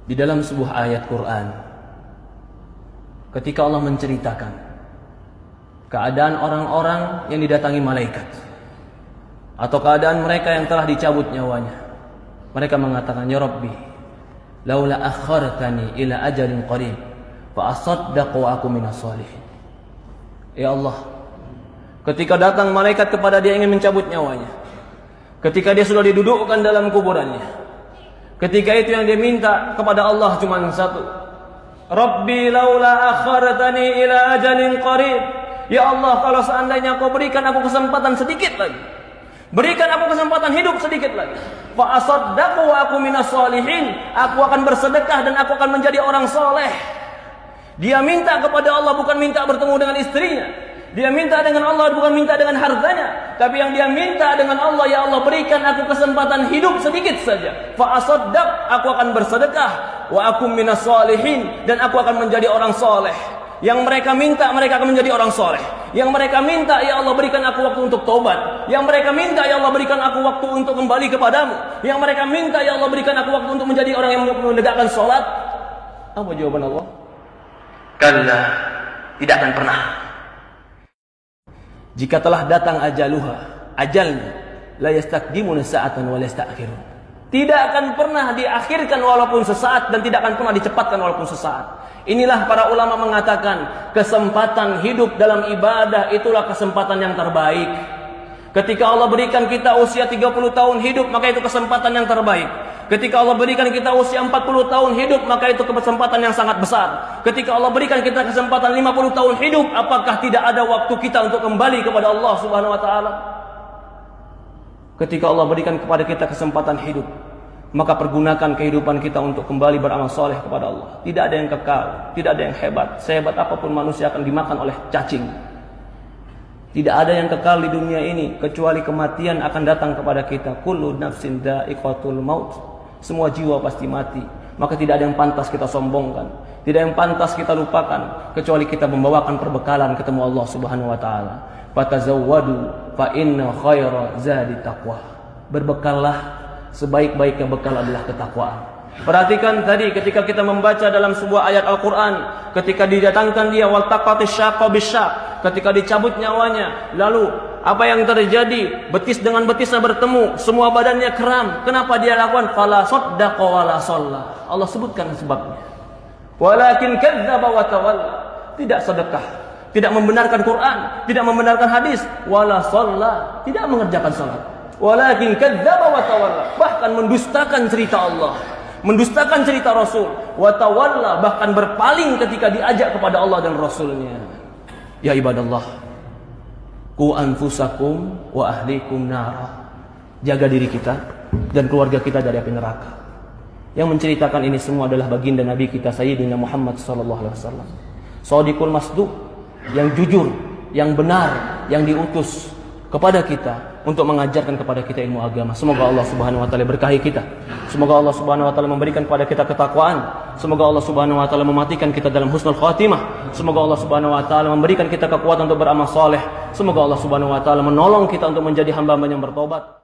Di dalam sebuah ayat Quran, ketika Allah menceritakan keadaan orang-orang yang didatangi malaikat atau keadaan mereka yang telah dicabut nyawanya, mereka mengatakan, ya Rabbi, laula akhartani ila ajalin qarib fa asaddaq wa aku minas shalihin. Ya Allah, ketika datang malaikat kepada dia ingin mencabut nyawanya, ketika dia sudah didudukkan dalam kuburannya, ketika itu yang dia minta kepada Allah cuma satu, Rabbi laula akhartani ila ajalin qarib. Ya Allah, kalau seandainya kau berikan aku kesempatan sedikit lagi, berikan aku kesempatan hidup sedikit lagi, fa asaddaq wa aku minas shalihin, aku akan bersedekah dan aku akan menjadi orang soleh. Dia minta kepada Allah bukan minta bertemu dengan istrinya, dia minta dengan Allah bukan minta dengan hartanya, tapi yang dia minta dengan Allah, ya Allah berikan aku kesempatan hidup sedikit saja, fa asaddaq, aku akan bersedekah, wa aku minas shalihin, dan aku akan menjadi orang soleh. Yang mereka minta, mereka akan menjadi orang soleh. Yang mereka minta, ya Allah berikan aku waktu untuk tobat. Yang mereka minta, ya Allah berikan aku waktu untuk kembali kepadamu. Yang mereka minta, ya Allah berikan aku waktu untuk menjadi orang yang menegakkan sholat. Apa jawaban Allah? Kalla, tidak akan pernah. Jika telah datang ajaluha, ajalnya, la yastakdimuna sa'atan wa la yasta'khirun. Tidak akan pernah diakhirkan walaupun sesaat, dan tidak akan pernah dicepatkan walaupun sesaat. Inilah para ulama mengatakan, kesempatan hidup dalam ibadah itulah kesempatan yang terbaik. Ketika Allah berikan kita usia 30 tahun hidup, maka itu kesempatan yang terbaik. Ketika Allah berikan kita usia 40 tahun hidup, maka itu kesempatan yang sangat besar. Ketika Allah berikan kita kesempatan 50 tahun hidup, apakah tidak ada waktu kita untuk kembali kepada Allah Subhanahu wa taala? Ketika Allah berikan kepada kita kesempatan hidup, maka pergunakan kehidupan kita untuk kembali beramal soleh kepada Allah. Tidak ada yang kekal, tidak ada yang hebat. Sehebat apapun manusia akan dimakan oleh cacing. Tidak ada yang kekal di dunia ini kecuali kematian akan datang kepada kita. Kullu nafsin dha'iqatul maut. Semua jiwa pasti mati. Maka tidak ada yang pantas kita sombongkan, tidak ada yang pantas kita lupakan, kecuali kita membawakan perbekalan ketemu Allah Subhanahu wa taala. Fatazawwadu fa inna khaira zadi taqwa. Berbekallah, sebaik-baiknya bekal adalah ketakwaan. Perhatikan tadi ketika kita membaca dalam sebuah ayat Al-Quran, ketika didatangkan dia waltaqatis syaqqa bisyaq, ketika dicabut nyawanya, lalu apa yang terjadi? Betis dengan betisnya bertemu, semua badannya kram. Kenapa dia lakukan? Fala saddaqa wala shalla. Allah sebutkan sebabnya. Walakin kadzdzaba wa tawalla. Tidak sedekah, tidak membenarkan Quran, tidak membenarkan hadis, wala shalla, tidak mengerjakan salat. Walakin kadzdzaba wa tawalla, bahkan mendustakan cerita Allah, mendustakan cerita Rasul, wa tawalla, bahkan berpaling ketika diajak kepada Allah dan Rasulnya. Ya ibadallah, qu anfusakum wa ahlikum nara. Jaga diri kita dan keluarga kita dari api neraka. Yang menceritakan ini semua adalah baginda Nabi kita Sayyidina Muhammad sallallahu alaihi wasallam. Shadiqul masduq, yang jujur, yang benar, yang diutus kepada kita untuk mengajarkan kepada kita ilmu agama. Semoga Allah Subhanahu wa taala berkahi kita. Semoga Allah Subhanahu wa taala memberikan kepada kita ketakwaan. Semoga Allah Subhanahu wa taala mematikan kita dalam husnul khatimah. Semoga Allah Subhanahu wa taala memberikan kita kekuatan untuk beramal saleh. Semoga Allah Subhanahu wa taala menolong kita untuk menjadi hamba-hamba yang bertobat.